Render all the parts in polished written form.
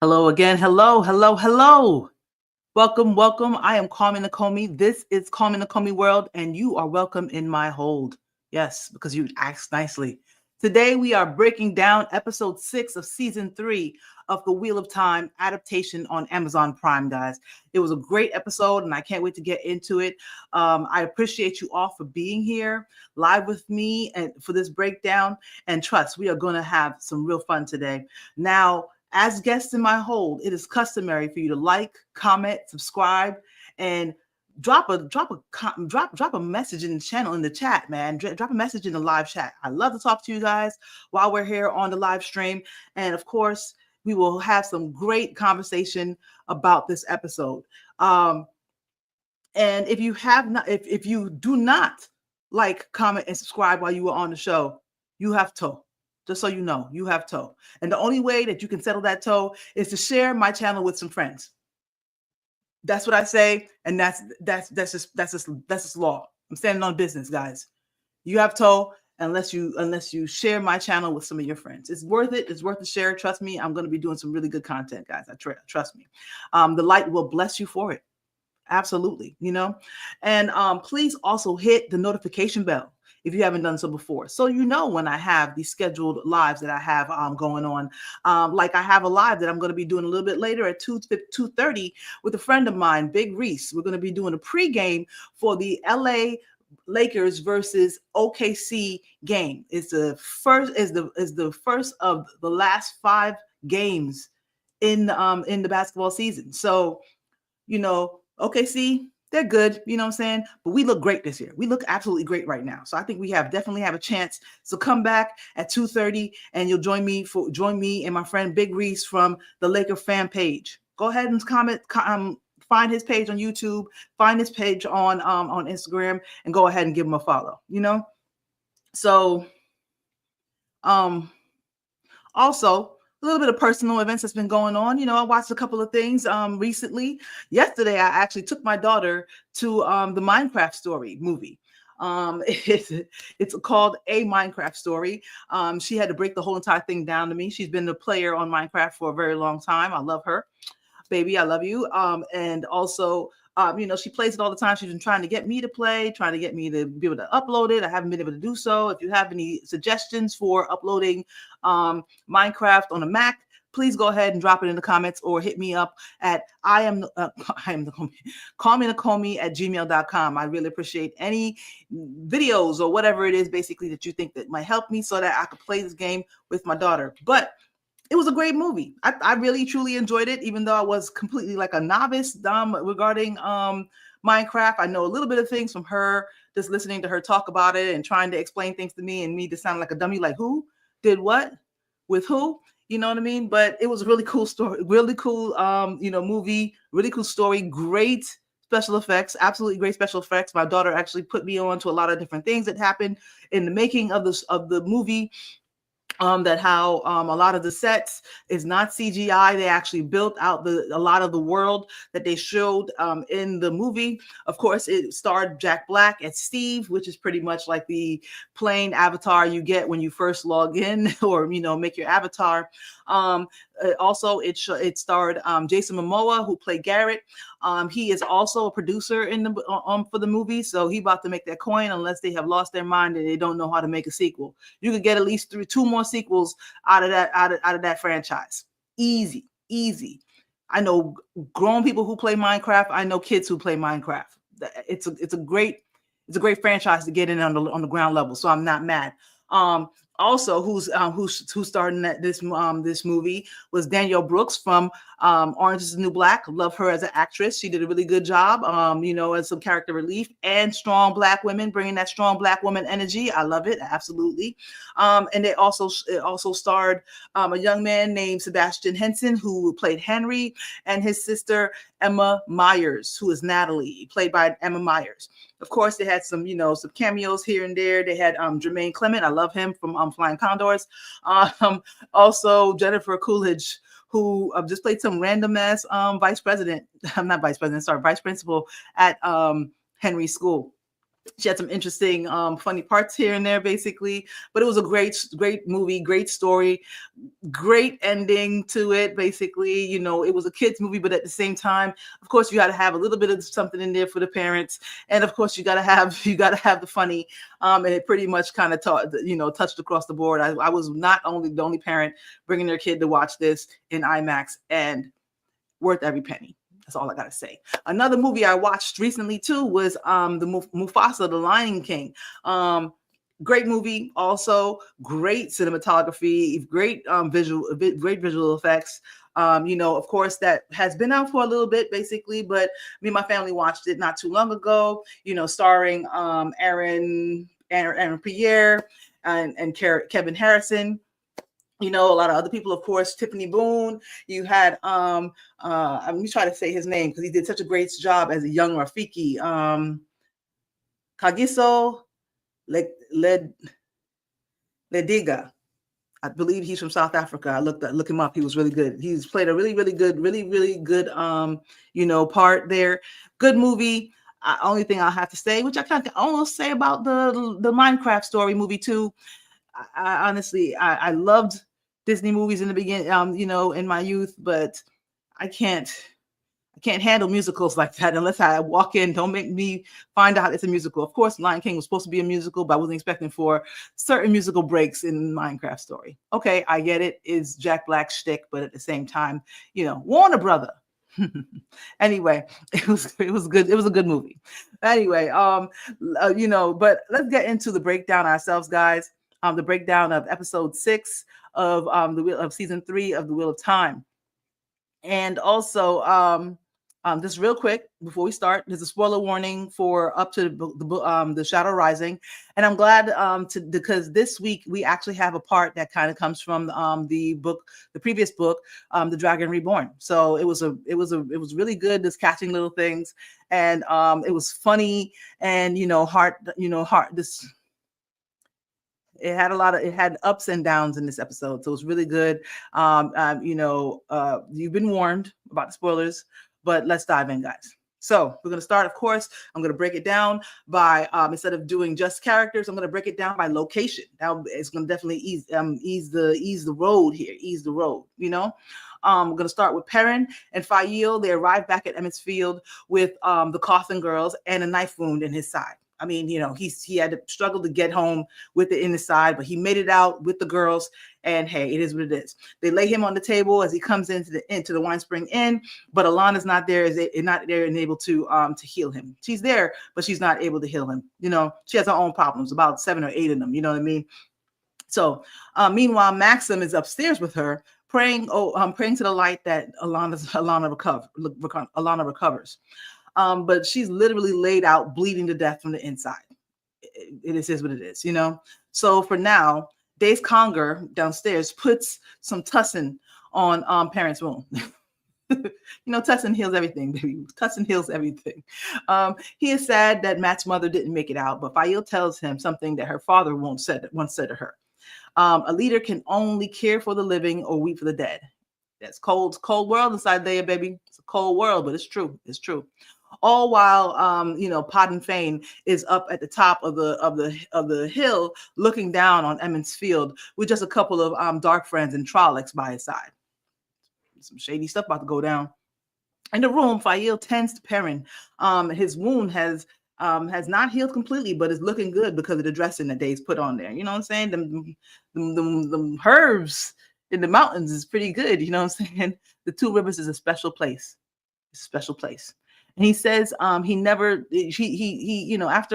Hello again. Hello, hello, hello. Welcome, welcome. I am Carmen Nakomi. This is Carmen Nakomi World, and you are welcome in my hold. Yes, because you asked nicely. Today, we are breaking down episode 6 of season 3 of the Wheel of Time adaptation on Amazon Prime, guys. It was a great episode, and I can't wait to get into it. I appreciate you all for being here live with me and for this breakdown. And trust, we are going to have some real fun today. Now, as guests in my hold, it is customary for you to like, comment, subscribe, and drop a message in the channel in the chat, man. Drop a message in the live chat. I love to talk to you guys while we're here on the live stream, and of course, we will have some great conversation about this episode. And if you have not, if you do not like, comment, and subscribe while you were on the show, you have to. Just so you know, you have toe. And the only way that you can settle that toe is to share my channel with some friends. That's what I say, and that's just law. I'm standing on business, guys. You have toe unless you share my channel with some of your friends. It's worth it. It's worth the share. Trust me, I'm going to be doing some really good content, guys. Trust me. The light will bless you for it. Absolutely, and please also hit the notification bell if you haven't done so before, so you know when I have these scheduled lives that I have going on. Like I have a live that I'm going to be doing a little bit later at 2:30 with a friend of mine, Big Reese. We're going to be doing a pregame for the LA Lakers versus OKC game. It's the first of the last 5 games in the basketball season. So, OKC, they're good, you know what I'm saying? But we look great this year. We look absolutely great right now. So I think we definitely have a chance. So come back at 2:30 and you'll join me and my friend Big Reese from the Laker fan page. Go ahead and comment, find his page on YouTube, find his page on Instagram, and go ahead and give him a follow, So also, a little bit of personal events that's been going on. I watched a couple of things recently. Yesterday, I actually took my daughter to the Minecraft Story movie. It's called A Minecraft Story. She had to break the whole entire thing down to me. She's been a player on Minecraft for a very long time. I love her. Baby, I love you. And also, she plays it all the time. She's been trying to get me to play, trying to get me to be able to upload it. I haven't been able to do so. If you have any suggestions for uploading Minecraft on a Mac, please go ahead and drop it in the comments or hit me up at CarmenNakomi@gmail.com. I really appreciate any videos or whatever it is basically that you think that might help me so that I could play this game with my daughter. But it was a great movie. I really truly enjoyed it, even though I was completely like a novice regarding Minecraft. I know a little bit of things from her, just listening to her talk about it and trying to explain things to me, and me to sound like a dummy, like who did what with who, you know what I mean? But it was a really cool story, really cool movie, really cool story, great special effects, absolutely great special effects. My daughter actually put me on to a lot of different things that happened in the making of the movie. That how a lot of the sets is not CGI. They actually built out a lot of the world that they showed in the movie. Of course, it starred Jack Black as Steve, which is pretty much like the plain avatar you get when you first log in or make your avatar. Also, it starred Jason Momoa, who played Garrett. He is also a producer in the for the movie, so he about to make that coin unless they have lost their mind and they don't know how to make a sequel. You could get at least 2 more sequels out of that franchise. Easy. I know grown people who play Minecraft. I know kids who play Minecraft. It's a great franchise to get in on the ground level. So I'm not mad. Also, who's starring this movie was Danielle Brooks from Orange Is the New Black. Love her as an actress. She did a really good job, as some character relief and strong Black women, bringing that strong Black woman energy. I love it, absolutely. And it also starred a young man named Sebastian Henson, who played Henry, and his sister Emma Myers, who is Natalie, played by Emma Myers. Of course, they had some cameos here and there. They had Jermaine Clement. I love him from Flying Condors. Also, Jennifer Coolidge, who just played some random ass vice principal at Henry School. She had some interesting, funny parts here and there, basically. But it was a great movie, great story, great ending to it. Basically, it was a kids movie, but at the same time, of course, you got to have a little bit of something in there for the parents, and of course, you got to have the funny. And it pretty much kind of touched across the board. I was not only the only parent bringing their kid to watch this in IMAX, and worth every penny. That's all I gotta say. Another movie I watched recently too was the Mufasa, the Lion King. Great movie, also great cinematography, great visual effects. Of course, that has been out for a little bit, basically, but me and my family watched it not too long ago. Starring Aaron Pierre and Kevin Harrison. A lot of other people, of course, Tiffany Boone. You had let me try to say his name because he did such a great job as a young Rafiki. Kagiso Lediga. I believe he's from South Africa. I look him up. He was really good. He's played a really, really good, really, really good part there. Good movie. Only thing I'll have to say, which I can almost say about the Minecraft story movie too. I honestly, I loved Disney movies in the beginning, in my youth, but I can't handle musicals like that unless I walk in. Don't make me find out it's a musical. Of course, Lion King was supposed to be a musical, but I wasn't expecting for certain musical breaks in Minecraft story. Okay, I get it. It's Jack Black's shtick, but at the same time, Warner Brother. Anyway, it was good. It was a good movie. Anyway, but let's get into the breakdown ourselves, guys. The breakdown of episode 6 of season 3 of The Wheel of Time. And also, just real quick before we start, there's a spoiler warning for up to the Shadow Rising, and I'm glad because this week we actually have a part that kind of comes from the previous book, The Dragon Reborn. So it was really good, just catching little things, and it was funny and heart. It had ups and downs in this episode, so it was really good. You've been warned about the spoilers, but let's dive in, guys. So we're going to start, of course, I'm going to break it down by, instead of doing just characters, I'm going to break it down by location. Now it's going to definitely ease the road here, we're going to start with Perrin and Faile. They arrived back at Emmett's Field with the Coffin Girls and a knife wound in his side. I mean, he had to struggle to get home with it in his side, but he made it out with the girls. And hey, it is what it is. They lay him on the table as he comes into the Wine Spring Inn, but Alana's not there. Not there and able to heal him. She's there, but she's not able to heal him. She has her own problems, about 7 or 8 of them. You know what I mean? So, meanwhile, Maxim is upstairs with her, praying to the light that Alana recovers. But she's literally laid out, bleeding to death from the inside. It is what it is, So for now, Dave Conger downstairs puts some tussin on Perrin's wound. Tussin heals everything, baby. Tussin heals everything. He is sad that Matt's mother didn't make it out, but Faile tells him something that her father once said to her. A leader can only care for the living or weep for the dead. That's cold world inside there, baby. It's a cold world, but it's true. It's true. All while Podden Fane is up at the top of the hill, looking down on Emmett's Field with just a couple of dark friends and Trollocs by his side. Some shady stuff about to go down. In the room, Faile tends to Perrin. His wound has not healed completely, but is looking good because of the dressing that Dave's put on there. You know what I'm saying? The herbs in the mountains is pretty good. You know what I'm saying? The Two Rivers is a special place. It's a special place. And he says after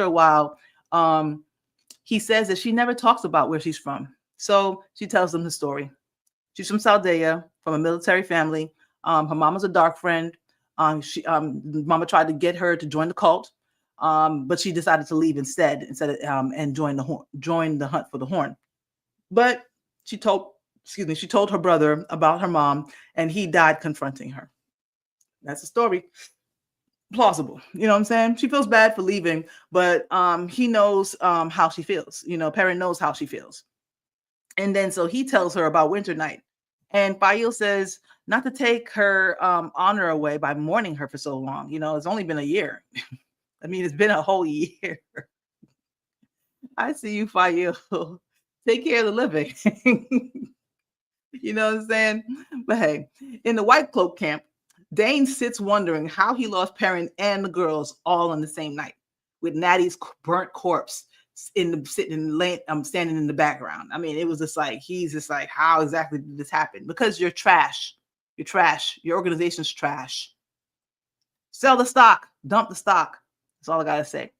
a while, he says that she never talks about where she's from. So she tells them the story. She's from Saldaea, from a military family. Her mama's a dark friend. Mama tried to get her to join the cult, but she decided to leave instead and join the hunt for the horn. But she told her brother about her mom, and he died confronting her. That's the story. Plausible. You know what I'm saying? She feels bad for leaving, but he knows how she feels. Perrin knows how she feels. And then so he tells her about Winter Night. And Faile says not to take her honor away by mourning her for so long. It's only been a year. I mean, it's been a whole year. I see you, Fayil. Take care of the living. You know what I'm saying? But hey, in the White Cloak camp, Dane sits wondering how he lost Perrin and the girls all on the same night, with Natty's burnt corpse sitting in the standing in the background. I mean, it was just like he's just like, how exactly did this happen? Because you're trash. You're trash. Your organization's trash. Sell the stock. Dump the stock. That's all I gotta say.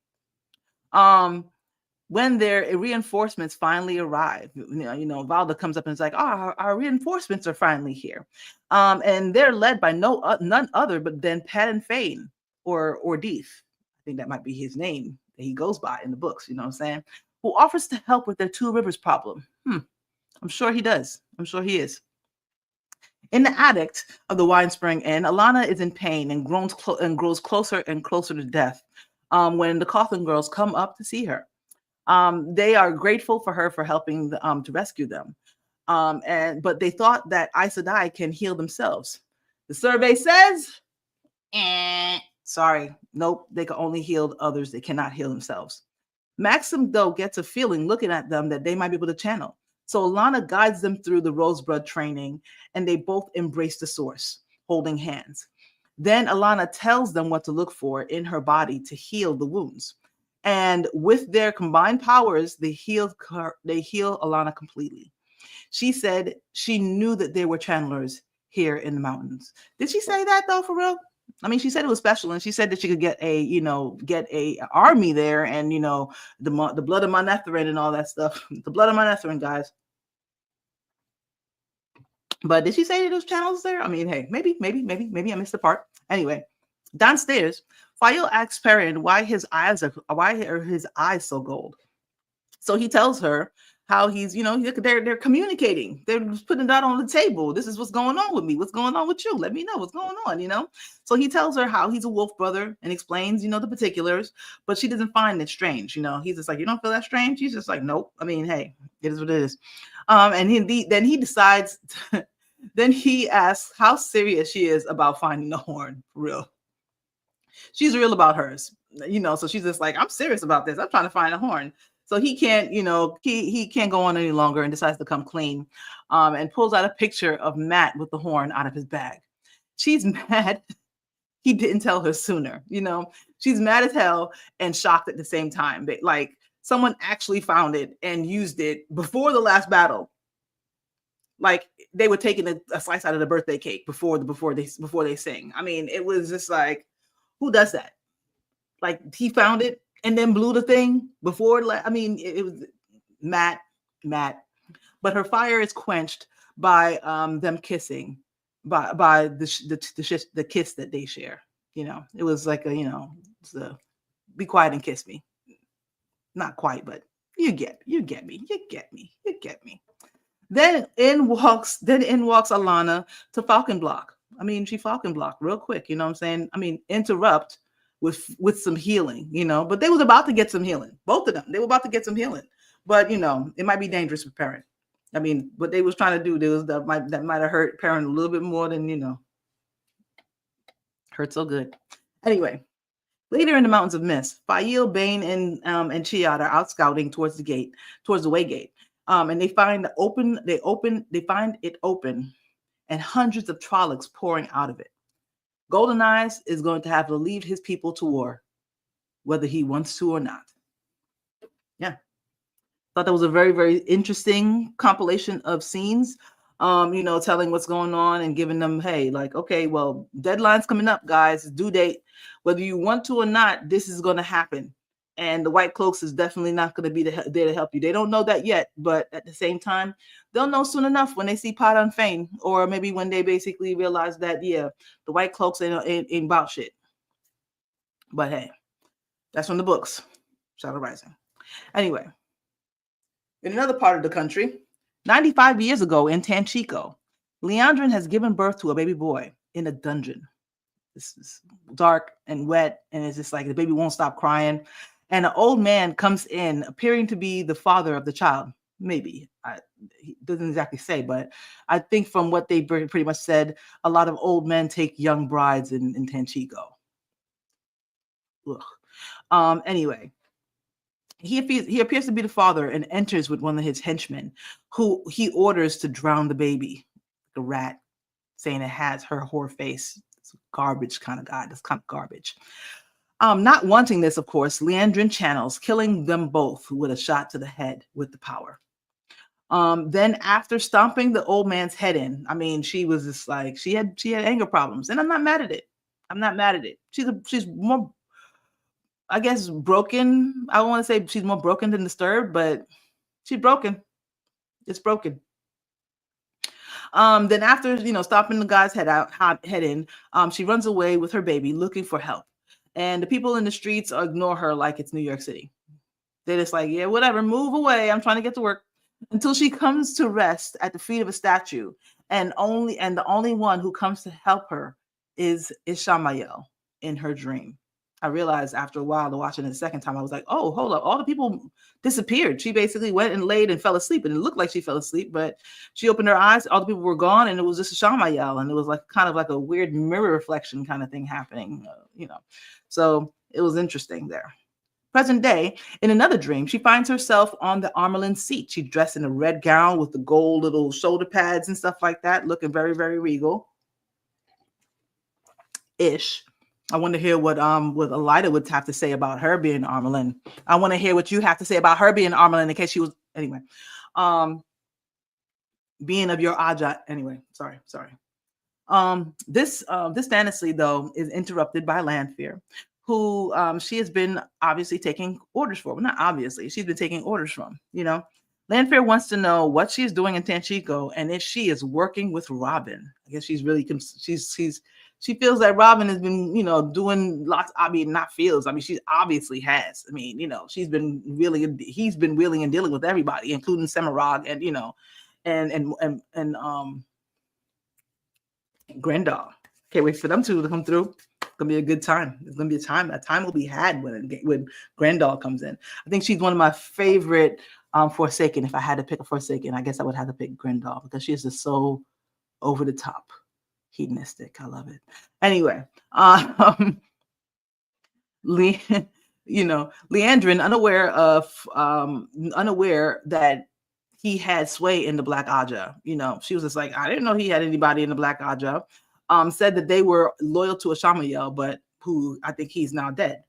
When their reinforcements finally arrive, Valda comes up and is like, "Oh, our reinforcements are finally here," and they're led by none other but then Padan Fain or Deef. I think that might be his name that he goes by in the books. You know what I'm saying? Who offers to help with their Two Rivers problem? I'm sure he does. I'm sure he is. In the attic of the wine spring inn, Alana is in pain and grows closer and closer to death. When the Coughlin girls come up to see her. They are grateful for her for helping to rescue them. But they thought that Aes Sedai can heal themselves. The survey says, sorry, nope, they can only heal others. They cannot heal themselves. Maxim, though, gets a feeling looking at them that they might be able to channel. So Alana guides them through the Roseblood training, and they both embrace the source, holding hands. Then Alana tells them what to look for in her body to heal the wounds. And with their combined powers, they heal Alana completely. She said she knew that there were channelers here in the mountains. Did she say that though, for real? I mean, she said it was special, and she said that she could get a army there, and the blood of Manetheren and all that stuff. The blood of Manetheren, guys. But did she say that those channels there? I mean, hey, maybe I missed the part. Anyway, downstairs, Fayil asks Perrin why are his eyes so gold. So he tells her how he's, they're communicating. They're just putting that on the table. This is what's going on with me. What's going on with you? Let me know what's going on, So he tells her how he's a wolf brother and explains, the particulars, but she doesn't find it strange. He's just like, you don't feel that strange? He's just like, nope. I mean, hey, it is what it is. And then he decides, then he asks how serious she is about finding the horn, for real. She's real about hers, so she's just like, I'm serious about this. I'm trying to find a horn. So he can't, he can't go on any longer and decides to come clean, and pulls out a picture of Mat with the horn out of his bag. She's mad he didn't tell her sooner, she's mad as hell and shocked at the same time. But like, someone actually found it and used it before the last battle. Like, they were taking a slice out of the birthday cake before they sing. I mean, it was just like, who does that? Like, he found it and then blew the thing before. I mean, it was Mat. But her fire is quenched by them kissing, by the kiss that they share. It was like be quiet and kiss me. Not quite, but you get me. Then in walks Alana to Falcon Block. I mean, she Falcon Block real quick. You know what I'm saying? I mean, interrupt with some healing. But they was about to get some healing. Both of them, they were about to get some healing. But it might be dangerous for Perrin. I mean, what they was trying to do, that might have hurt Perrin a little bit more than hurt so good. Anyway, later in the Mountains of Mist, Fayil, Bane, and Chiad are out scouting towards the way gate. And they find it open, and hundreds of Trollocs pouring out of it. Golden Eyes is going to have to lead his people to war, whether he wants to or not. Yeah. Thought that was a very, very interesting compilation of scenes, telling what's going on and giving them, hey, like, okay, well, deadline's coming up, guys, due date. Whether you want to or not, this is going to happen. And the White Cloaks is definitely not going to be there to help you. They don't know that yet, but at the same time, they'll know soon enough when they see Padan Fain, or maybe when they basically realize that, yeah, the White Cloaks ain't about shit. But hey, that's from the books, Shadow Rising. Anyway, in another part of the country, 95 years ago in Tanchico, Liandrin has given birth to a baby boy in a dungeon. This is dark and wet, and it's just like the baby won't stop crying. And an old man comes in, appearing to be the father of the child. Maybe. He doesn't exactly say, but I think from what they pretty much said, a lot of old men take young brides in Tanchico. Anyway, He appears to be the father and enters with one of his henchmen, who he orders to drown the baby, the rat, saying it has her whore face. It's a garbage kind of guy. That's kind of garbage. Not wanting this, of course, Leandrin channels, killing them both with a shot to the head with the power. Then after stomping the old man's head in, I mean, she was just like she had anger problems, and I'm not mad at it. I'm not mad at it. She's more, I guess, broken. I don't want to say she's more broken than disturbed, but she's broken. It's broken. Then after stopping the guy's head in, she runs away with her baby, looking for help. And the people in the streets ignore her like it's New York City. They're just like, yeah, whatever, move away. I'm trying to get to work. Until she comes to rest at the feet of a statue, and the only one who comes to help her is Ishamael in her dream. I realized after a while, to watching it the second time, I was like, oh, hold up. All the people disappeared. She basically went and laid and fell asleep, and it looked like she fell asleep, but she opened her eyes. All the people were gone, and it was just Ishamael, and it was like kind of like a weird mirror reflection kind of thing happening, So it was interesting there. Present day, in another dream, she finds herself on the Armelin seat. She's dressed in a red gown with the gold little shoulder pads and stuff like that, looking very, very regal. Ish. I want to hear what Elida would have to say about her being Armelin. I want to hear what you have to say about her being Armelin in case she was anyway. Being of your Aja. Anyway, sorry. This fantasy though is interrupted by Lanfear, who she has been obviously taking orders for. Well, not obviously, she's been taking orders from. Lanfear wants to know what she's doing in Tanchico and if she is working with Robin. I guess she's really she feels that Robin has been doing lots. I mean, not feels. I mean, she obviously has. I mean, he's been he's been wheeling and dealing with everybody, including Semirog and Grendel. Can't wait for them two to come through. It's gonna be a good time. It's gonna be a time. That time will be had when Grendel comes in. I think she's one of my favorite Forsaken. If I had to pick a Forsaken, I guess I would have to pick Grendel because she is just so over the top, hedonistic. I love it. Anyway, Leandrin, unaware that he had sway in the Black Aja. She was just like, I didn't know he had anybody in the Black Aja. Said that they were loyal to Ishamael, but who I think he's now dead.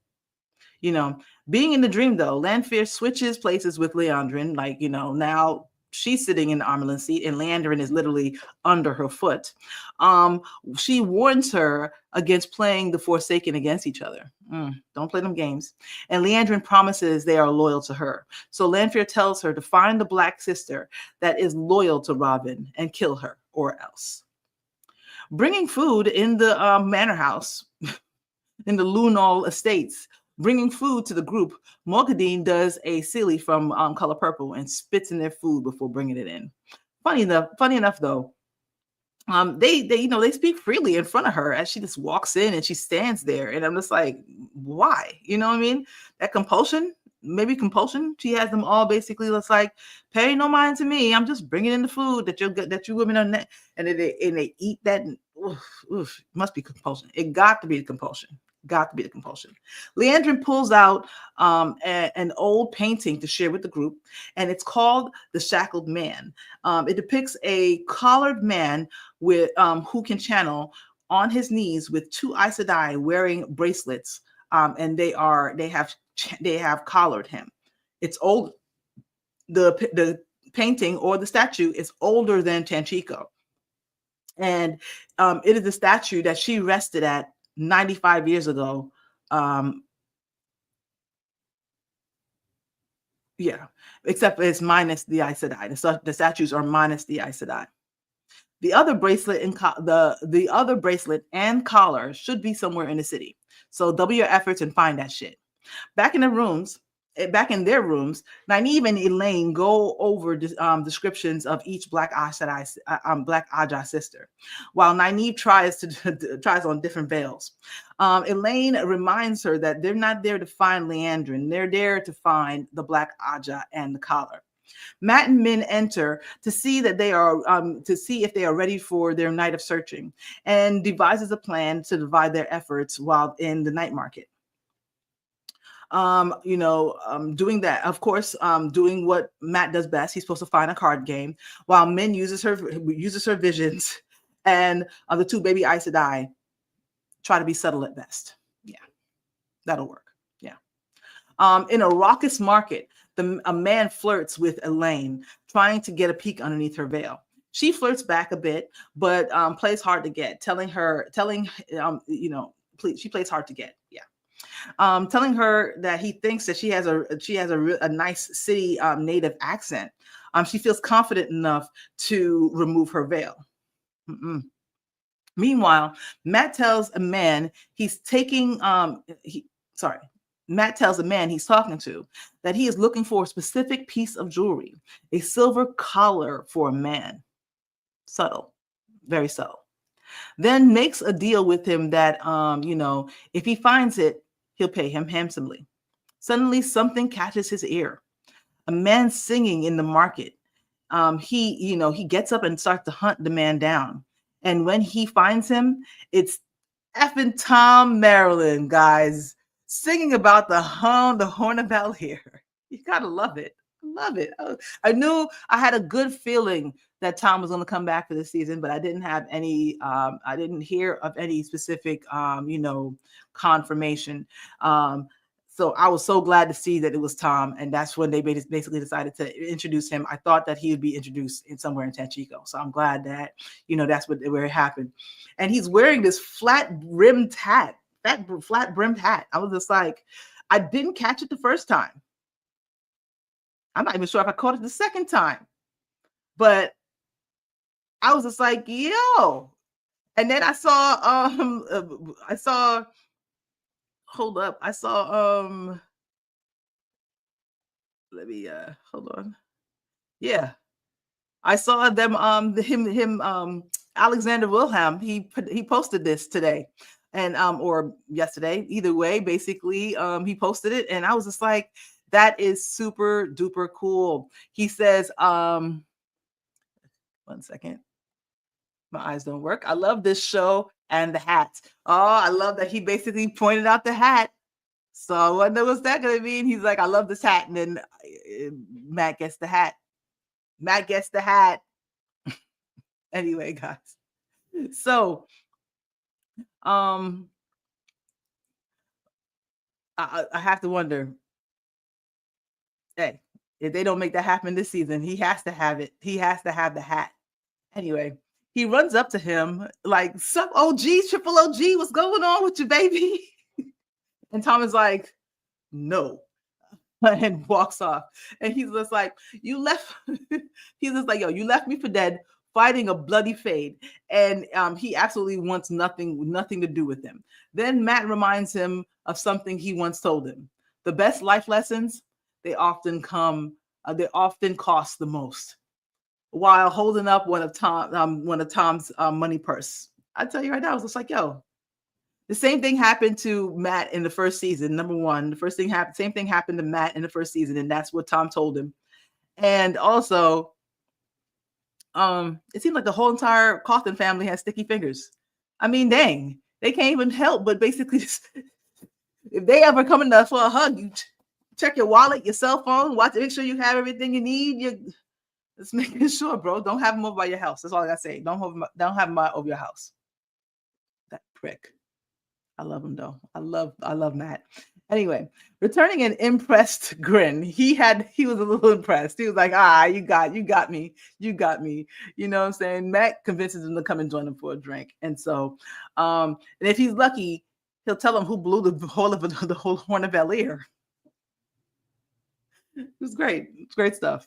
Being in the dream though, Lanfear switches places with Leandrin. Like, now she's sitting in the Armelin seat and Leandrin is literally under her foot. She warns her against playing the Forsaken against each other. Don't play them games. And Leandrin promises they are loyal to her. So Lanfear tells her to find the Black sister that is loyal to Robin and kill her or else. Bringing food in the manor house, in the Lunal estates, bringing food to the group, Morgadine does a silly from Color Purple and spits in their food before bringing it in. Funny enough though, they speak freely in front of her as she just walks in and she stands there, and I'm just like, why? You know what I mean? That compulsion, maybe compulsion. She has them all basically. It's like, pay no mind to me. I'm just bringing in the food that you women are, and they eat that. Oof, must be compulsion. It got to be the compulsion. Got to be the compulsion. Leandrin pulls out an old painting to share with the group, and it's called The Shackled Man. It depicts a collared man with who can channel on his knees with two Aes Sedai wearing bracelets, and they have collared him. It's old. The painting or the statue is older than Tanchico, and it is the statue that she rested at 95 years ago. Except it's minus the Aes Sedai. The statues are minus the Aes Sedai. The other bracelet and the other bracelet and collar should be somewhere in the city. So double your efforts and find that shit. Back in their rooms, Nynaeve and Elaine go over descriptions of each Black Aja sister, while Nynaeve tries on different veils. Elaine reminds her that they're not there to find Leandrin; they're there to find the Black Aja and the collar. Mat and Min enter to see that they are if they are ready for their night of searching, and devises a plan to divide their efforts while in the night market. Doing that, of course, doing what Matt does best. He's supposed to find a card game, while Min uses her visions, and the two baby Aes Sedai try to be subtle at best. Yeah, that'll work. Yeah. In a raucous market, a man flirts with Elaine, trying to get a peek underneath her veil. She flirts back a bit, but plays hard to get, she plays hard to get. Yeah. Telling her that he thinks that she has a nice city native accent. She feels confident enough to remove her veil. Mm-mm. Meanwhile, Matt tells a man Matt tells a man he's talking to that he is looking for a specific piece of jewelry, a silver collar for a man. Subtle, very subtle. Then makes a deal with him that, if he finds it, he'll pay him handsomely. Suddenly, something catches his ear. A man singing in the market. He gets up and starts to hunt the man down. And when he finds him, it's effing Tom Maryland, guys, singing about the Horn of Valir. You gotta love it. Love it. I knew I had a good feeling that Tom was going to come back for this season, but I didn't have any. I didn't hear of any specific, confirmation. So I was so glad to see that it was Tom, and that's when they basically decided to introduce him. I thought that he would be introduced somewhere in Tanchico, so I'm glad that that's where it happened. And he's wearing this flat brimmed hat. I was just like, I didn't catch it the first time. I'm not even sure if I caught it the second time, but I was just like, yo. And then I saw, hold up. I saw, let me, hold on. Yeah. I saw them, Alexander Wilhelm, he posted this today and, or yesterday, either way, basically, he posted it and I was just like, that is super duper cool. He says, 1 second. My eyes don't work. I love this show and the hat. Oh, I love that he basically pointed out the hat. So I wonder what's that going to mean. He's like, I love this hat. And then Matt gets the hat. Anyway, guys. So, I have to wonder, hey, if they don't make that happen this season, he has to have it. He has to have the hat. Anyway, he runs up to him like, sup, OG, triple OG, what's going on with you, baby? And Tom is like, no, and walks off. And he's just like, you left. He's just like, yo, you left me for dead, fighting a bloody fade. And he absolutely wants nothing to do with him. Then Matt reminds him of something he once told him. The best life lessons, they often cost the most, while holding up one of Tom's money purse. I tell you right now, I was just like, yo, the same thing happened to Matt in the first season. Number one, same thing happened to Matt in the first season, and that's what Tom told him. And also, it seems like the whole entire Cawthon family has sticky fingers. I mean, dang, they can't even help but basically if they ever come in for a hug, you check your wallet, your cell phone, make sure you have everything you need. Just making sure, bro. Don't have them over by your house. That's all I gotta say. Don't have them over your house. That prick. I love him though. I love Matt. Anyway, returning an impressed grin. He was a little impressed. He was like, you got me. You know what I'm saying? Matt convinces him to come and join him for a drink. And so, and if he's lucky, he'll tell him who blew the whole Horn of Valir. It was great. It's great stuff,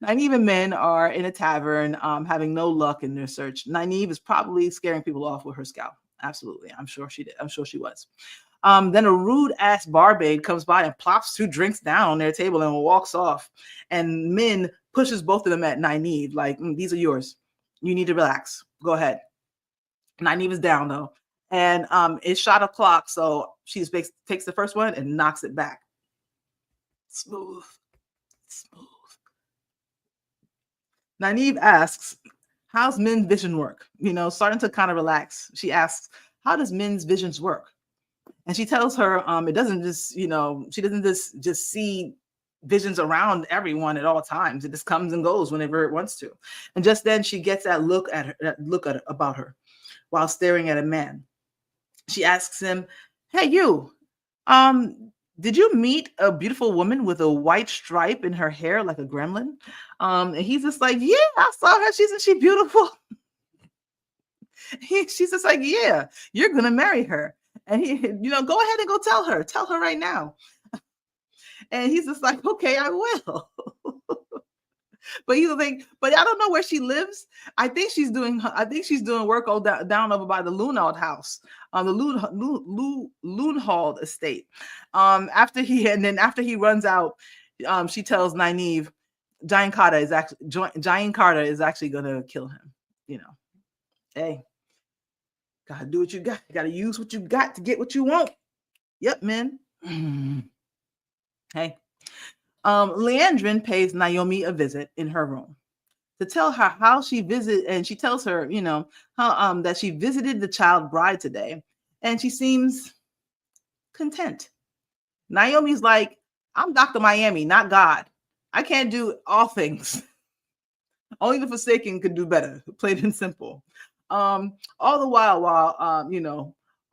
Nynaeve and Min are in a tavern, having no luck in their search. Nynaeve is probably scaring people off with her scout. Absolutely. I'm sure she did. I'm sure she was. Then a rude ass barmaid comes by and plops 2 drinks down on their table and walks off. And Min pushes both of them at Nynaeve, like, these are yours. You need to relax. Go ahead. Nynaeve is down though. And it's shot o'clock. So she takes the first one and knocks it back. Smooth. Nynaeve asks, how's Min's vision work? Starting to kind of relax. She asks, how does Min's visions work? And she tells her, it doesn't just, she doesn't just see visions around everyone at all times. It just comes and goes whenever it wants to. And just then she gets that look at her, about her while staring at a man. She asks him, "Hey, you, did you meet a beautiful woman with a white stripe in her hair like a gremlin?" And he's just like, "Yeah, I saw her. Isn't she beautiful?" She's just like, "Yeah, you're gonna marry her." And he, go ahead and go tell her right now. And he's just like, "Okay, I will." But he's like, but I don't know where she lives. I think she's doing work all down over by the Lunald house, on the Loonhold estate. After he runs out, she tells Nynaeve, Giant Carter is actually gonna kill him. Hey, gotta do what you got. You gotta use what you got to get what you want. Yep, man. Hey. Liandrin pays Naomi a visit in her room to tell her how she visited, and she tells her, how that she visited the child bride today, and she seems content. Naomi's like, "I'm Dr. Miami, not God. I can't do all things. Only the Forsaken could do better." Plain and simple.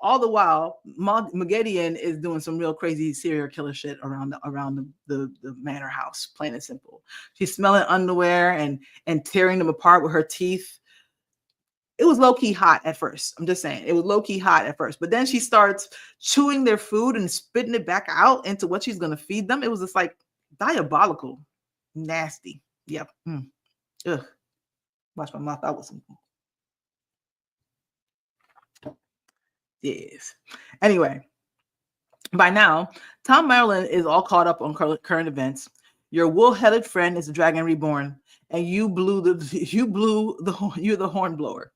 All the while, Magedian is doing some real crazy serial killer shit around the manor house. Plain and simple. She's smelling underwear and tearing them apart with her teeth. It was low key hot at first. I'm just saying, it was low key hot at first. But then she starts chewing their food and spitting it back out into what she's gonna feed them. It was just like diabolical, nasty. Yep. Ugh. Wash my mouth out with some. Yes. Anyway, by now, Tom Maryland is all caught up on current events. Your wool-headed friend is a dragon reborn, and you're the horn blower,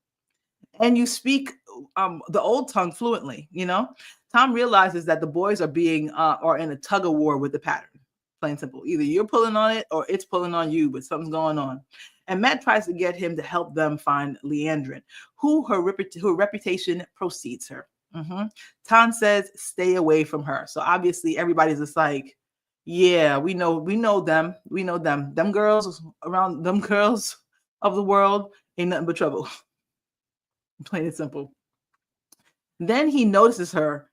and you speak the old tongue fluently. Tom realizes that the boys are in a tug of war with the pattern. Plain simple. Either you're pulling on it or it's pulling on you, but something's going on. And Matt tries to get him to help them find Liandrin, who her reputation precedes her. Tom says, "Stay away from her." So obviously everybody's just like, "Yeah, we know them. We know them. Them girls of the world ain't nothing but trouble." Plain and simple. Then he notices her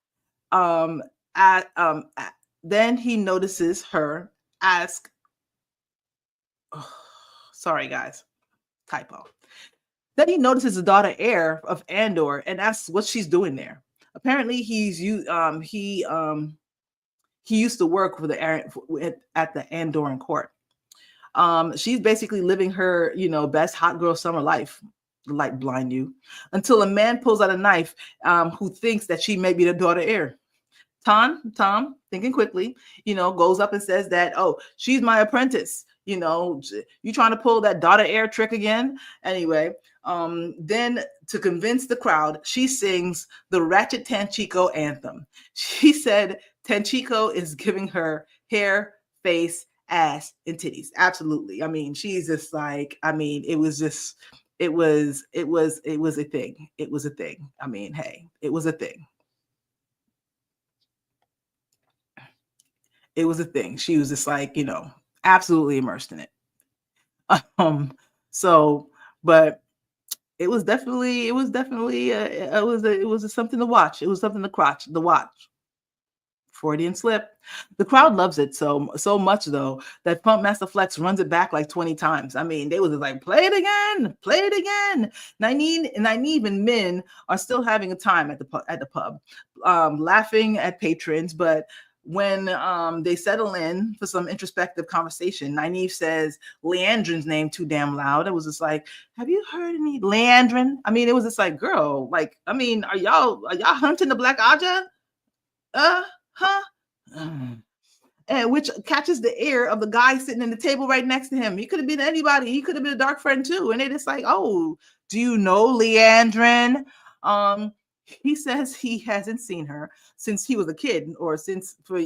then he notices her ask, sorry guys, typo. Then he notices the daughter heir of Andor and asks what she's doing there. Apparently he used to work at the Andoran court. She's basically living her, best hot girl summer life, light blind you, until a man pulls out a knife, who thinks that she may be the daughter heir. Tom, thinking quickly, goes up and says that, "Oh, she's my apprentice. You trying to pull that daughter heir trick again?" Anyway, then to convince the crowd, she sings the Ratchet Tanchico anthem. She said Tanchico is giving her hair, face, ass, and titties. Absolutely. I mean, she's just like, it was a thing. It was a thing. I mean, hey, it was a thing. It was a thing. She was just like, absolutely immersed in it. So, but it was definitely something to watch. It was something to watch. Freudian slip. The crowd loves it so much though that Pump Master Flex runs it back like 20 times. I mean, they was like, play it again. Nynaeve and Min are still having a time at the pub, laughing at patrons, but when they settle in for some introspective conversation, Nynaeve says Liandrin's name too damn loud. It was just like, "Have you heard any Liandrin?" I mean, it was just like, girl, like, I mean, are y'all hunting the Black Aja? Huh? And which catches the ear of the guy sitting in the table right next to him. He could have been anybody. He could have been a dark friend too. And they just like, "Oh, do you know Liandrin?" He says he hasn't seen her since he was a kid, or since for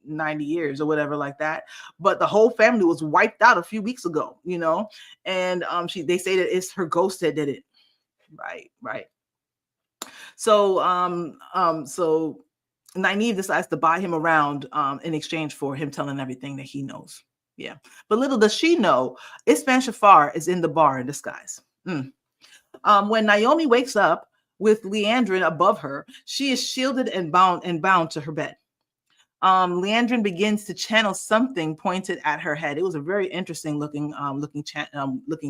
90 years or whatever like that. But the whole family was wiped out a few weeks ago, and they say that it's her ghost that did it. Right. So Nynaeve decides to buy him around in exchange for him telling everything that he knows. Yeah. But little does she know, Ispan Shafar is in the bar in disguise. When Naomi wakes up with Liandrin above her, she is shielded and bound to her bed. Liandrin begins to channel something pointed at her head. It was a very interesting looking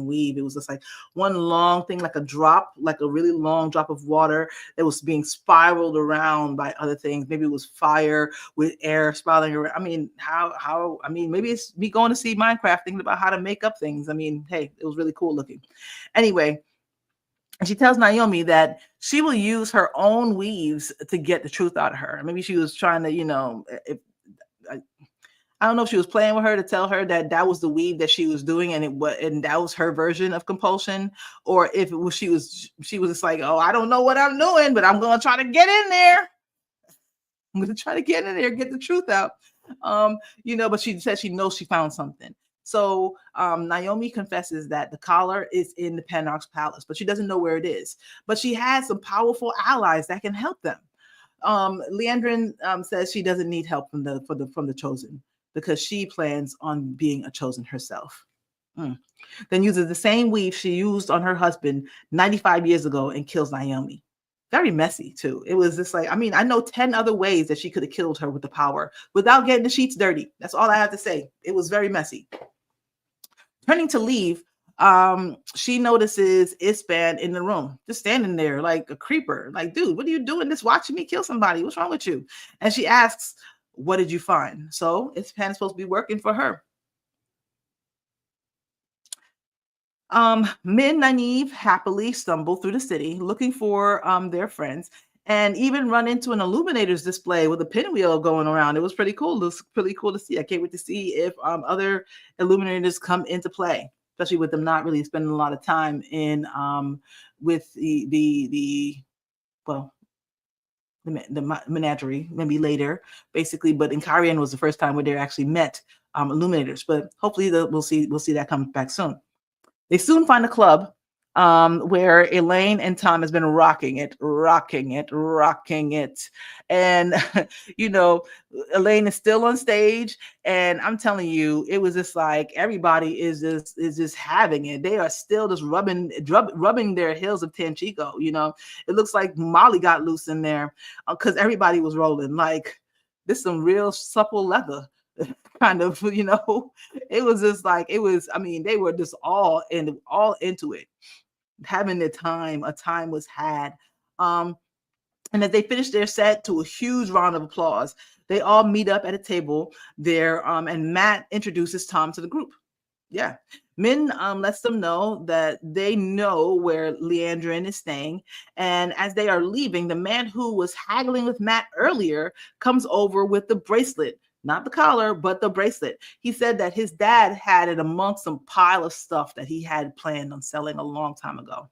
weave. It was just like one long thing, like a drop, like a really long drop of water that was being spiraled around by other things. Maybe it was fire with air spiraling around. I mean, I mean, maybe it's me going to see Minecraft thinking about how to make up things. I mean, hey, it was really cool looking. Anyway, and she tells Naomi that she will use her own weaves to get the truth out of her. Maybe she was trying to, I don't know if she was playing with her to tell her that that was the weave that she was doing, and that was her version of compulsion, or if it was she was just like, oh, I don't know what I'm doing, but I'm gonna try to get in there. I'm gonna try to get in there, get the truth out. But she said she knows she found something. So Naomi confesses that the collar is in the Penarch's palace, but she doesn't know where it is. But she has some powerful allies that can help them. Liandrin says she doesn't need help from the chosen because she plans on being a chosen herself. Then uses the same weave she used on her husband 95 years ago and kills Naomi. Very messy too. It was just like, I mean, I know 10 other ways that she could have killed her with the power without getting the sheets dirty. That's all I have to say. It was very messy. Turning to leave, she notices Ispan in the room, just standing there like a creeper. Like, dude, what are you doing? Just watching me kill somebody. What's wrong with you? And she asks, what did you find? So Ispan is supposed to be working for her. Min and Nynaeve happily stumble through the city looking for their friends, and even run into an illuminators display with a pinwheel going around. It was pretty cool. It was pretty cool to see. I can't wait to see if other illuminators come into play, especially with them not really spending a lot of time in with the menagerie, maybe later, basically. But in Cairhien was the first time where they actually met illuminators. But hopefully we'll see that come back soon. They soon find a club where Elaine and Tom has been rocking it. And, Elaine is still on stage. And I'm telling you, it was just like everybody is just having it. They are still just rubbing their heels of Tanchico. It looks like Molly got loose in there because everybody was rolling. Like, this is some real supple leather. Kind of, it was just like, I mean, they were just all into it, having their time. A time was had. And as they finished their set to a huge round of applause, they all meet up at a table there. And Matt introduces Tom to the group. Yeah. Min lets them know that they know where Liandrin is staying. And as they are leaving, the man who was haggling with Matt earlier comes over with the bracelet. Not the collar, but the bracelet. He said that his dad had it amongst some pile of stuff that he had planned on selling a long time ago.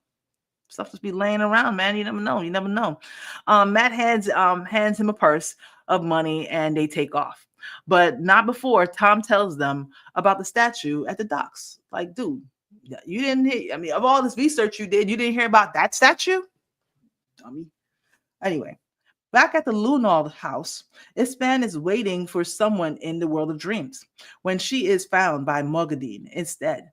Stuff just be laying around, man. You never know. Matt hands him a purse of money and they take off. But not before Tom tells them about the statue at the docks. Like, dude, you didn't hear, I mean, of all this research you did, you didn't hear about that statue? Dummy. Anyway. Back at the Lunald house, Ispan is waiting for someone in the world of dreams when she is found by Moghedien instead.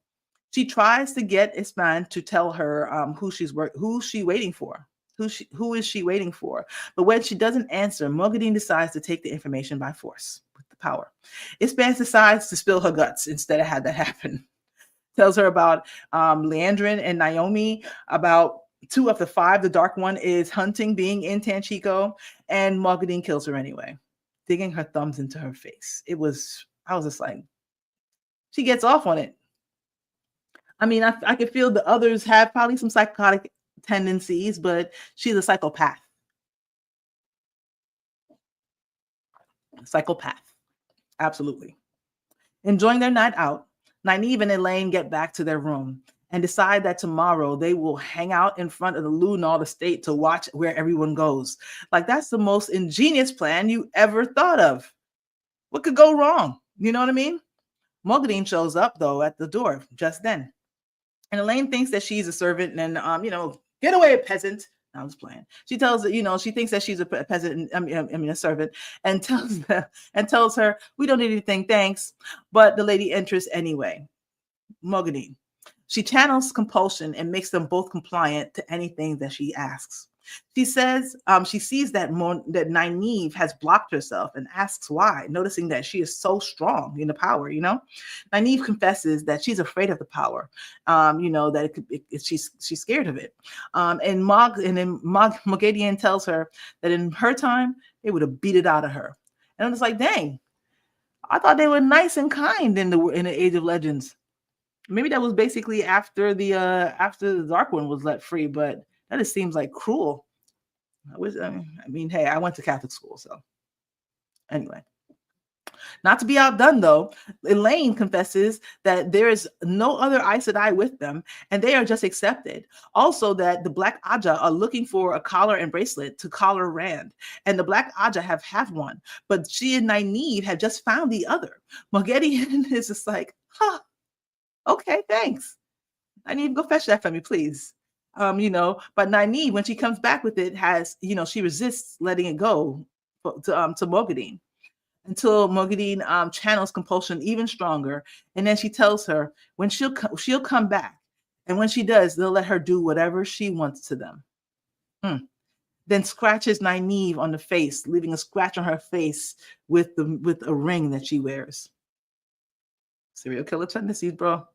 She tries to get Ispan to tell her who is she waiting for. But when she doesn't answer, Moghedien decides to take the information by force with the power. Ispan decides to spill her guts instead of have that happen. Tells her about Liandrin and Naomi, about 2 of the 5, the Dark One is hunting, being in Tanchico, and Moghedien kills her anyway, digging her thumbs into her face. I was just like, she gets off on it. I mean, I could feel the others have probably some psychotic tendencies, but she's a psychopath. Absolutely. Enjoying their night out, Nynaeve and Elaine get back to their room and decide that tomorrow they will hang out in front of the Lunald estate to watch where everyone goes. Like, that's the most ingenious plan you ever thought of. What could go wrong? You know what I mean? Moghedien shows up, though, at the door just then. And Elaine thinks that she's a servant and, get away, peasant. I was playing. She tells her, she thinks that she's a peasant, I mean, a servant, and tells her, we don't need anything, thanks. But the lady enters anyway. Mogadine. She channels compulsion and makes them both compliant to anything that she asks. She says she sees that that Nynaeve has blocked herself and asks why, noticing that she is so strong in the power. Nynaeve confesses that she's afraid of the power. That she's scared of it. Moghedien tells her that in her time they would have beat it out of her. And I'm just like, dang, I thought they were nice and kind in the Age of Legends. Maybe that was basically after the Dark One was let free, but that just seems like cruel. Hey, I went to Catholic school, so anyway. Not to be outdone, though, Elaine confesses that there is no other Aes Sedai with them, and they are just accepted. Also, that the Black Ajah are looking for a collar and bracelet to collar Rand, and the Black Ajah have one, but she and Nynaeve have just found the other. Moghedien is just like, okay, thanks. Nynaeve, go fetch that for me, please. But Nynaeve, when she comes back with it, has, she resists letting it go to Moghedien until Moghedien channels compulsion even stronger. And then she tells her when she'll come back. And when she does, they'll let her do whatever she wants to them. Then scratches Nynaeve on the face, leaving a scratch on her face with a ring that she wears. Serial killer tendencies, bro.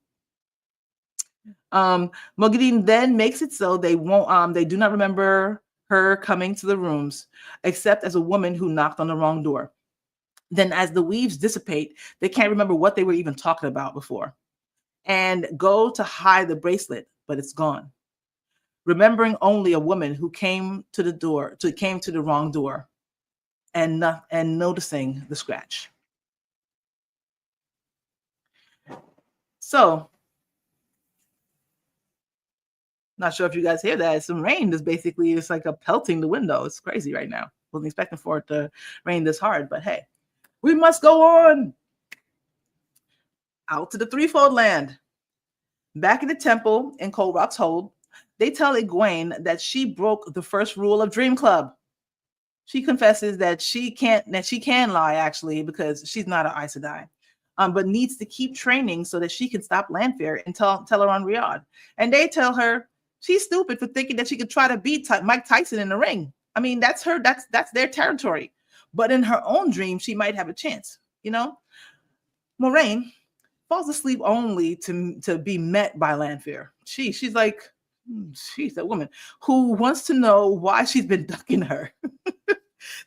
Moghedien then makes it so they do not remember her coming to the rooms, except as a woman who knocked on the wrong door. Then as the weaves dissipate, they can't remember what they were even talking about before, and go to hide the bracelet, but it's gone. Remembering only a woman who came to the wrong door, and noticing the scratch. So, not sure if you guys hear that. It's some rain. It's like a pelting the window. It's crazy right now. Wasn't expecting for it to rain this hard, but hey, we must go on. Out to the Threefold Land. Back in the temple in Cold Rock's Hold, they tell Egwene that she broke the first rule of Dream Club. She confesses that she can lie, actually, because she's not an Aes Sedai, but needs to keep training so that she can stop Lanfear and Tel'aran'rhiod. And they tell her she's stupid for thinking that she could try to beat Mike Tyson in the ring. I mean, that's their territory. But in her own dream, she might have a chance, Moiraine falls asleep only to be met by Lanfear. She's like, she's a woman who wants to know why she's been ducking her.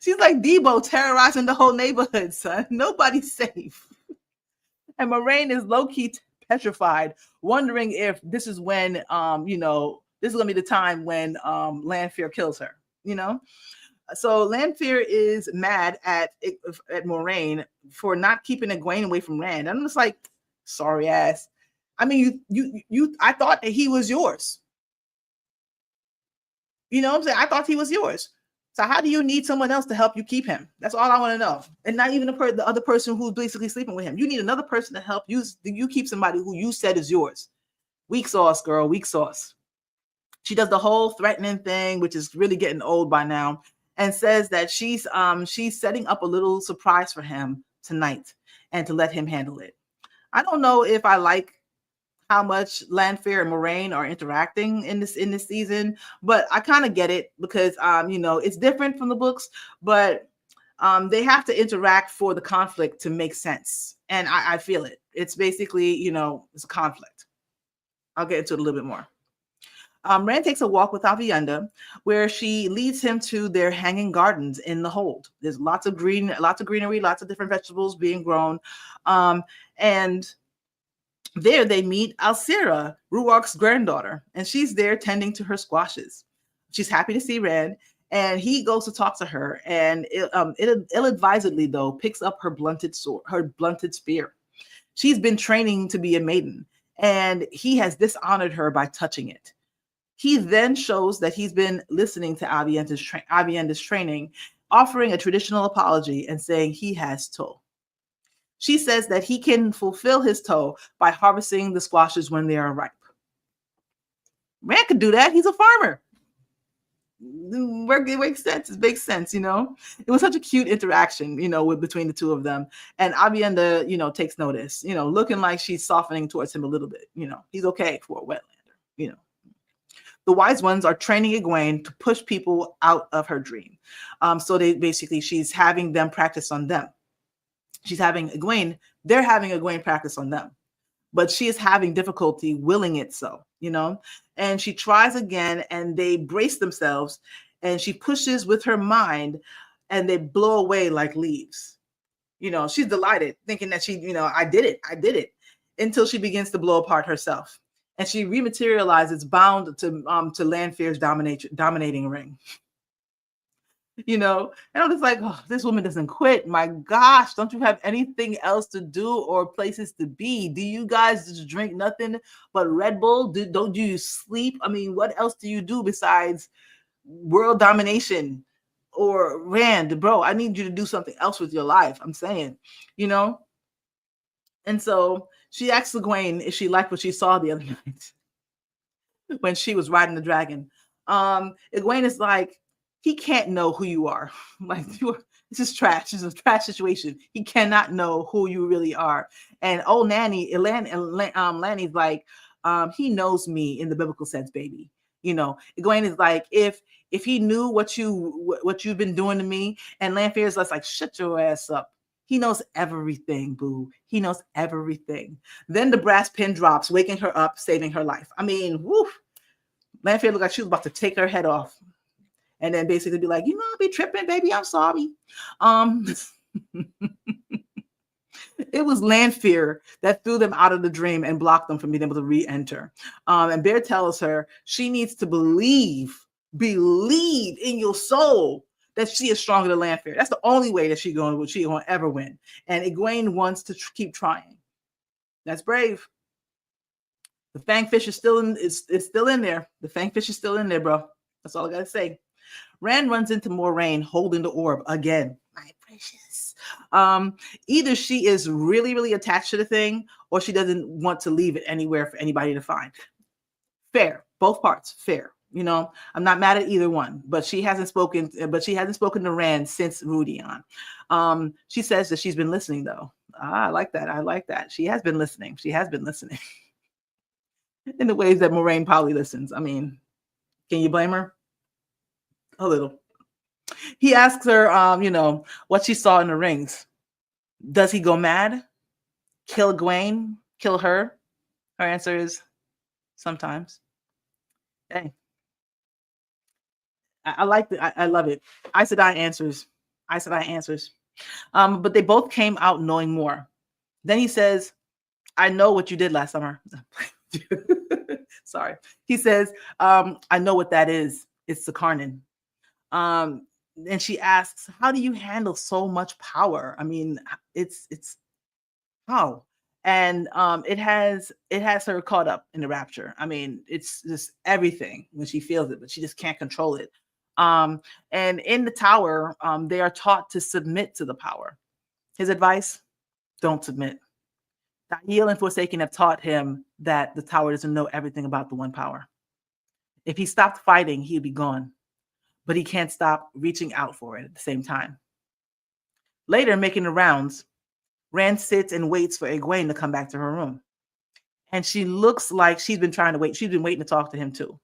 She's like Debo terrorizing the whole neighborhood, son. Nobody's safe. And Moiraine is low-key petrified, wondering if this is when, this is going to be the time when Lanfear kills her, So Lanfear is mad at Moiraine for not keeping Egwene away from Rand. I'm just like, sorry ass. I mean, I thought that he was yours. You know what I'm saying? I thought he was yours. So how do you need someone else to help you keep him? That's all I want to know. And not even the other person who's basically sleeping with him. You need another person to help you keep somebody who you said is yours. Weak sauce, girl, weak sauce. She does the whole threatening thing, which is really getting old by now, and says that she's setting up a little surprise for him tonight and to let him handle it. I don't know if I like how much Lanfear and Moiraine are interacting in this season, but I kind of get it because it's different from the books, but they have to interact for the conflict to make sense, and I feel it. It's basically it's a conflict. I'll get into it a little bit more. Rand takes a walk with Aviendha, where she leads him to their hanging gardens in the hold. There's lots of greenery, lots of different vegetables being grown, and there they meet Alcira, Ruark's granddaughter, and she's there tending to her squashes. She's happy to see Rand, and he goes to talk to her, and ill-advisedly, though, picks up her blunted spear. She's been training to be a maiden, and he has dishonored her by touching it. He then shows that he's been listening to Aviendha's training, offering a traditional apology and saying he has toll. She says that he can fulfill his toll by harvesting the squashes when they are ripe. Rand could do that. He's a farmer. it makes sense. It makes sense, you know. It was such a cute interaction, you know, with between the two of them. And Avienda, you know, takes notice, you know, looking like she's softening towards him a little bit. You know, he's okay for a wetlander, you know. The wise ones are training Egwene to push people out of her dream. So they basically, she's having them practice on them. She's having Egwene, they're having Egwene practice on them. But she is having difficulty willing it so, you know? And she tries again and they brace themselves and she pushes with her mind and they blow away like leaves. You know, she's delighted thinking that she, you know, I did it until she begins to blow apart herself. And she rematerializes bound to Lanfear's dominating ring. You know, and I'm just like, oh, this woman doesn't quit. My gosh, don't you have anything else to do or places to be? Do you guys just drink nothing but Red Bull? Don't you sleep? I mean, what else do you do besides world domination? Or Rand, bro, I need you to do something else with your life. I'm saying, you know. And so she asked Egwene if she liked what she saw the other night when she was riding the dragon. Egwene is like, he can't know who you are. Like, this is trash. This is a trash situation. He cannot know who you really are. And old Lanny's like, he knows me in the biblical sense, baby. You know, Egwene is like, if he knew what you've been doing to me, and Lanfear is like, shut your ass up. He knows everything, boo. He knows everything. Then the brass pin drops, waking her up, saving her life. I mean, woof. Lanfear looked like she was about to take her head off. And then basically be like, you know, I'll be tripping, baby. I'm sorry. It was Lanfear that threw them out of the dream and blocked them from being able to re-enter. And Bear tells her she needs to believe in your soul that she is stronger than Lanfear. That's the only way that she's going to ever win. And Egwene wants to keep trying. That's brave. The Fangfish is still in there. The Fangfish is still in there, bro. That's all I gotta say. Rand runs into Moiraine holding the orb again. My precious. Either she is really, really attached to the thing, or she doesn't want to leave it anywhere for anybody to find. Fair. Both parts. Fair. You know, I'm not mad at either one, but she hasn't spoken to Rand since Rudion. She says that she's been listening though. I like that. She has been listening. In the ways that Moiraine probably listens. I mean, can you blame her? A little. He asks her, you know, what she saw in the rings. Does he go mad? Kill Egwene? Kill her? Her answer is sometimes. Hey. I like it. I love it. Aes Sedai answers. But they both came out knowing more. Then he says, I know what you did last summer. Sorry. He says, I know what that is. It's the Karnan. And she asks, how do you handle so much power? I mean, it's how? And it has her caught up in the rapture. I mean, it's just everything when she feels it, but she just can't control it. And in the tower, they are taught to submit to the power. His advice, don't submit. Dahil and Forsaken have taught him that the tower doesn't know everything about the one power. If he stopped fighting, he'd be gone. But he can't stop reaching out for it at the same time. Later, making the rounds, Rand sits and waits for Egwene to come back to her room. And she looks like she's been trying to wait. She's been waiting to talk to him too.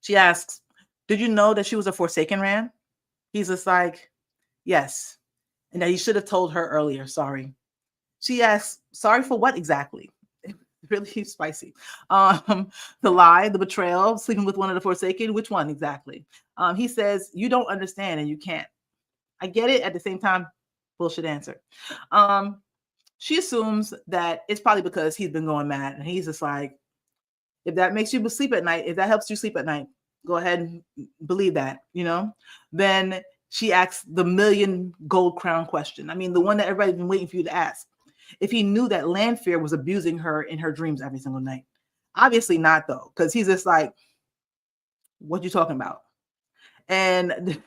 She asks, did you know that she was a Forsaken, Rand? He's just like, yes. And that he should have told her earlier, sorry. She asks, sorry for what exactly? Really spicy. The lie, the betrayal, sleeping with one of the Forsaken, which one exactly? He says, you don't understand and you can't. I get it. At the same time, bullshit answer. She assumes that it's probably because he's been going mad. And he's just like, if that makes you sleep at night, if that helps you sleep at night, go ahead and believe that, you know? Then she asks the million gold crown question. I mean, the one that everybody's been waiting for you to ask. If he knew that Lanfear was abusing her in her dreams every single night. Obviously not, though, because he's just like, what you talking about? And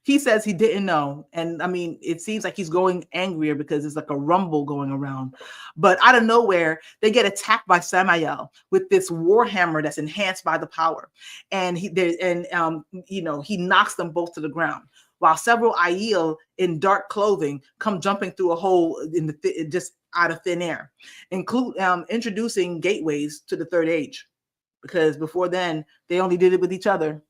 He says he didn't know. And I mean, it seems like he's growing angrier because there's like a rumble going around. But out of nowhere, they get attacked by Samael with this warhammer that's enhanced by the power. And he knocks them both to the ground. While several Aiel in dark clothing come jumping through a hole in just out of thin air, introducing gateways to the third age. Because before then, they only did it with each other.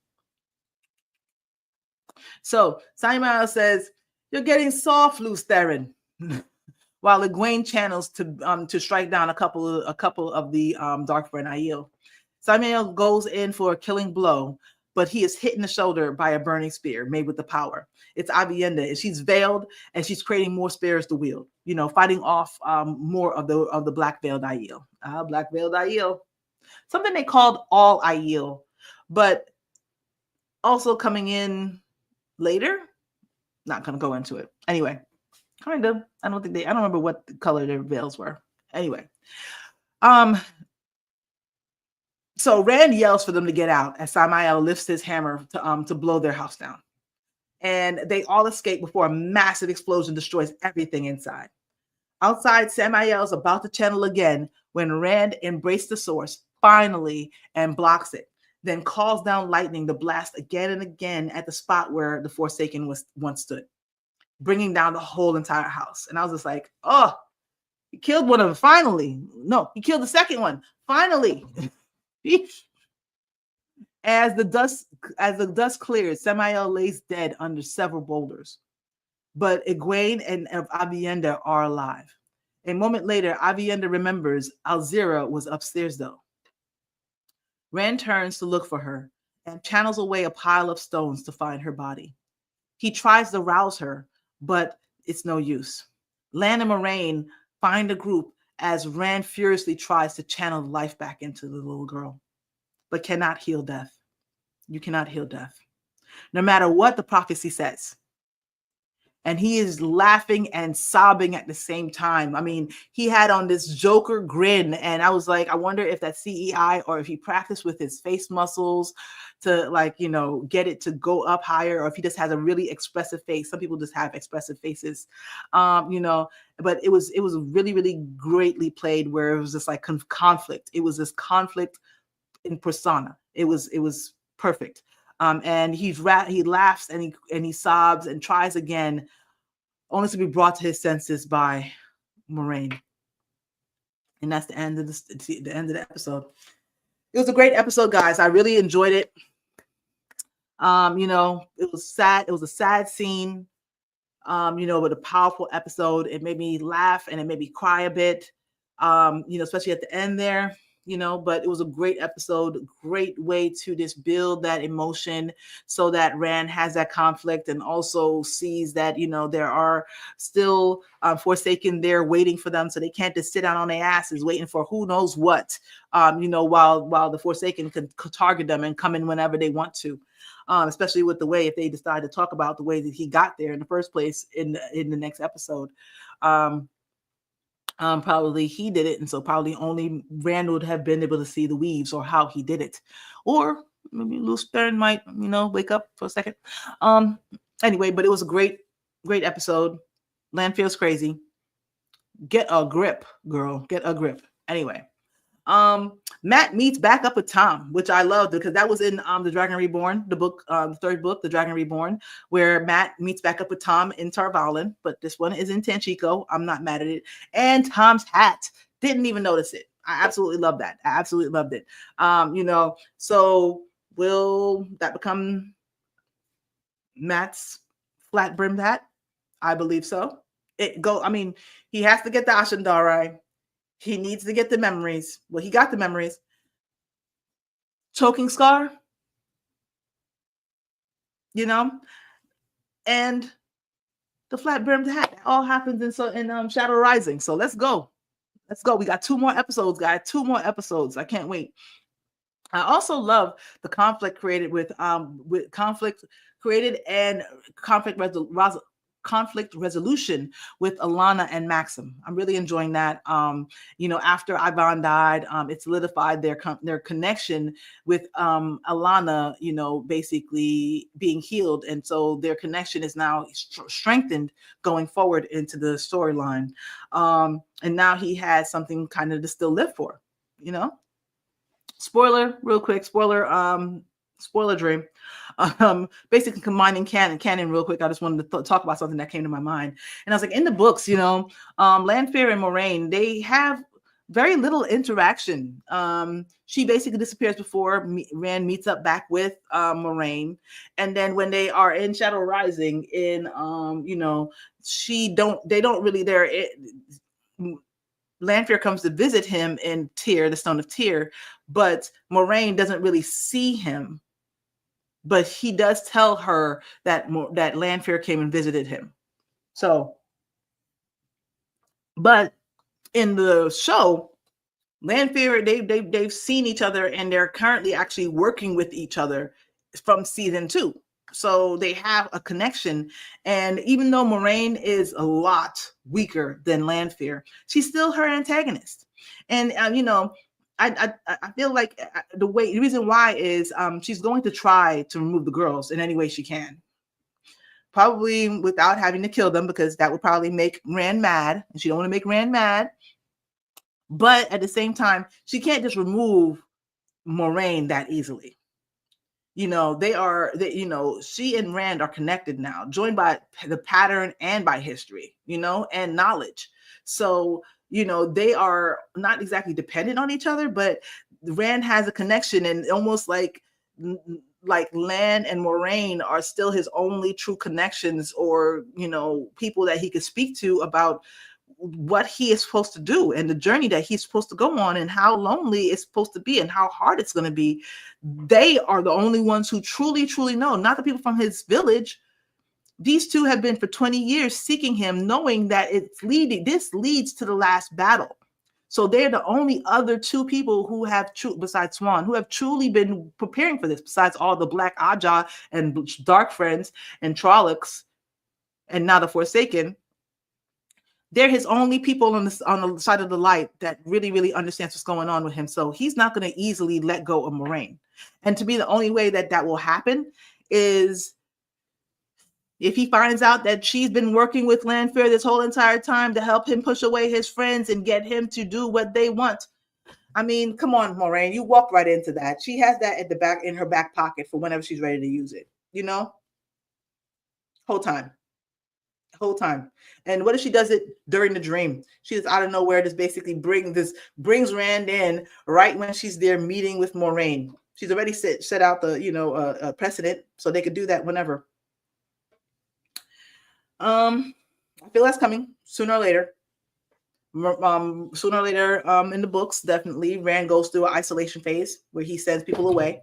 So Samael says, "You're getting soft, Lews Therin." While Egwene channels to strike down a couple of the Darkfriend Aiel. Samael goes in for a killing blow, but he is hit in the shoulder by a burning spear made with the power. It's Aviendha, and she's veiled, and she's creating more spears to wield. Fighting off more of the Black Veiled Aiel. Black Veiled Aiel, something they called all Aiel, but also coming in later. Not gonna go into it anyway. Kind of. I don't remember what the color their veils were. Anyway, so Rand yells for them to get out as Samael lifts his hammer to blow their house down, and they all escape before a massive explosion destroys everything inside. Outside, Samael is about to channel again when Rand embraced the source finally and blocks it, then calls down lightning to blast again and again at the spot where the Forsaken once stood, bringing down the whole entire house. And I was just like, oh, he killed one of them finally. No, he killed the second one finally. As the dust clears, Samael lays dead under several boulders. But Egwene and Aviendha are alive. A moment later, Aviendha remembers Alzira was upstairs though. Rand turns to look for her and channels away a pile of stones to find her body. He tries to rouse her, but it's no use. Lan and Moiraine find a group as Rand furiously tries to channel life back into the little girl, but cannot heal death. You cannot heal death, no matter what the prophecy says. And he is laughing and sobbing at the same time. I mean, he had on this Joker grin, and I was like, I wonder if that's CEI or if he practiced with his face muscles to get it to go up higher, or if he just has a really expressive face. Some people just have expressive faces, but it was really, really greatly played, where it was just like conflict. It was this conflict in persona. It was perfect. And he laughs and he sobs and tries again, only to be brought to his senses by Moiraine. And that's the end of the episode. It was a great episode, guys. I really enjoyed it. It was sad. It was a sad scene, but a powerful episode. It made me laugh and it made me cry a bit, especially at the end there. But it was a great episode, great way to just build that emotion so that Rand has that conflict and also sees that, there are still Forsaken there waiting for them. So they can't just sit down on their asses waiting for who knows what, while the Forsaken can target them and come in whenever they want to, especially with the way, if they decide to talk about the way that he got there in the first place in the next episode. Probably he did it, and so probably only Rand would have been able to see the weaves or how he did it, or maybe Lews Therin might, wake up for a second. Anyway, but it was a great episode. Land feels crazy. Get a grip, girl. Get a grip. Anyway, Mat meets back up with Tom, which I loved because that was in The Dragon Reborn, the book, the third book, The Dragon Reborn, where Mat meets back up with Tom in Tar Valon, but this one is in Tanchico. I'm not mad at it. And Tom's hat, didn't even notice it. I absolutely love that. I absolutely loved it. So will that become Mat's flat brimmed hat? I believe so. He has to get the Ashendari. He needs to get the memories. Well, he got the memories. Choking scar, and the flat brimmed hat. That all happens in Shadow Rising. So let's go. We got 2 more episodes, guys. 2 more episodes. I can't wait. I also love the conflict created with conflict created and conflict conflict resolution with Alana and Maxim. I'm really enjoying that. After Ivan died, it solidified their connection with Alana, basically being healed. And so their connection is now strengthened going forward into the storyline. And now he has something kind of to still live for, Spoiler, real quick, spoiler dream. Basically combining canon real quick. I just wanted to talk about something that came to my mind. And I was like, in the books, Lanfear and Moiraine, they have very little interaction. She basically disappears before Rand meets up back with Moiraine. And then when they are in Shadow Rising Lanfear comes to visit him in Tyr, the Stone of Tyr, but Moiraine doesn't really see him. But he does tell her that Lanfear came and visited him. So, but in the show, Lanfear, they've seen each other, and they're currently actually working with each other from season 2. So they have a connection. And even though Moiraine is a lot weaker than Lanfear, she's still her antagonist. And I feel like the reason why is she's going to try to remove the girls in any way she can. Probably without having to kill them, because that would probably make Rand mad, and she don't want to make Rand mad. But at the same time, she can't just remove Moiraine that easily. She and Rand are connected now, joined by the pattern and by history, and knowledge. So, they are not exactly dependent on each other, but Rand has a connection, and almost like Lan and Moiraine are still his only true connections, or, people that he could speak to about what he is supposed to do and the journey that he's supposed to go on, and how lonely it's supposed to be and how hard it's going to be. They are the only ones who truly, truly know, not the people from his village. These two have been for 20 years seeking him, knowing that this leads to the last battle. So they're the only other two people who have besides Swan, who have truly been preparing for this, besides all the Black Aja and Dark Friends and Trollocs and now the Forsaken. They're his only people on the side of the light that really, really understands what's going on with him. So he's not going to easily let go of Moiraine. And to me, the only way that will happen is if he finds out that she's been working with Lanfear this whole entire time to help him push away his friends and get him to do what they want. I mean, come on, Moiraine, you walk right into that. She has that at the back in her back pocket for whenever she's ready to use it. Whole time. And what if she does it during the dream? She just out of nowhere just basically brings Rand in right when she's there meeting with Moiraine. She's already set out the precedent, so they could do that whenever. I feel that's coming sooner or later. In the books, definitely Rand goes through an isolation phase where he sends people away,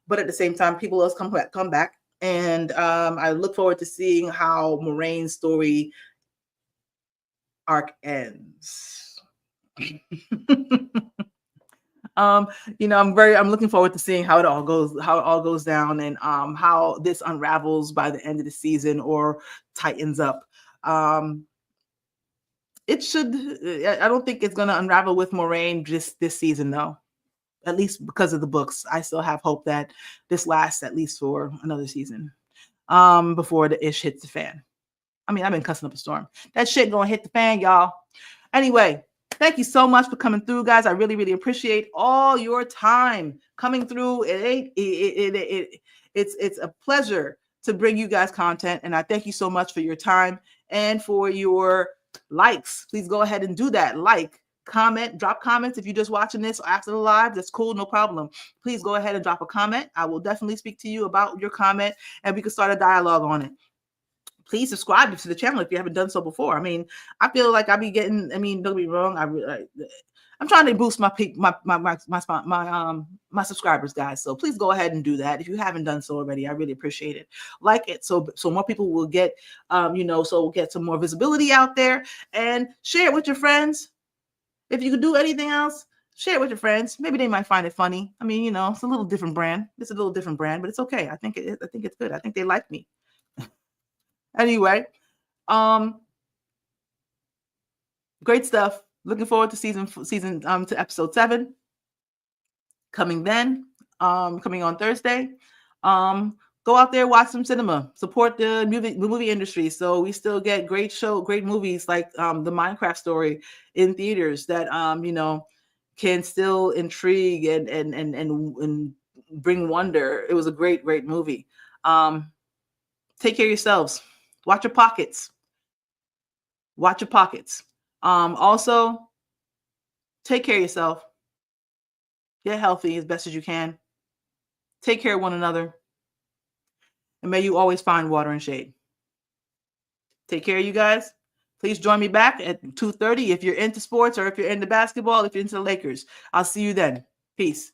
but at the same time, people else come back. And I look forward to seeing how Moiraine's story arc ends. I'm looking forward to seeing how it all goes down, and how this unravels by the end of the season or tightens up. It should. I don't think it's going to unravel with Moiraine just this season, though. At least because of the books. I still have hope that this lasts at least for another season before the ish hits the fan. I mean, I've been cussing up a storm. That shit gonna hit the fan, y'all. Anyway, thank you so much for coming through, guys. I really, really appreciate all your time coming through. It's a pleasure to bring you guys content, and I thank you so much for your time and for your likes. Please go ahead and do that. Like, comment, drop comments. If you're just watching this after the live, that's cool, no problem. Please go ahead and drop a comment. I will definitely speak to you about your comment, and we can start a dialogue on it. Please subscribe to the channel if you haven't done so before. I mean, I feel like don't get me wrong, I'm trying to boost my subscribers, guys. So please go ahead and do that if you haven't done so already. I really appreciate it. Like it so more people will get so we'll get some more visibility out there, and share it with your friends. If you could do anything else, share it with your friends. Maybe they might find it funny. I mean, it's a little different brand. It's a little different brand, but it's okay. I think it's good. I think they like me. Anyway, Great stuff. Looking forward to season to episode 7 coming coming on Thursday. Go out there, watch some cinema, support the movie industry. So we still get great movies like the Minecraft story in theaters that can still intrigue and bring wonder. It was a great movie. Take care of yourselves. Watch your pockets. Watch your pockets. Also, take care of yourself. Get healthy as best as you can. Take care of one another. And may you always find water and shade. Take care, you guys. Please join me back at 2:30 if you're into sports or if you're into basketball, if you're into the Lakers. I'll see you then. Peace.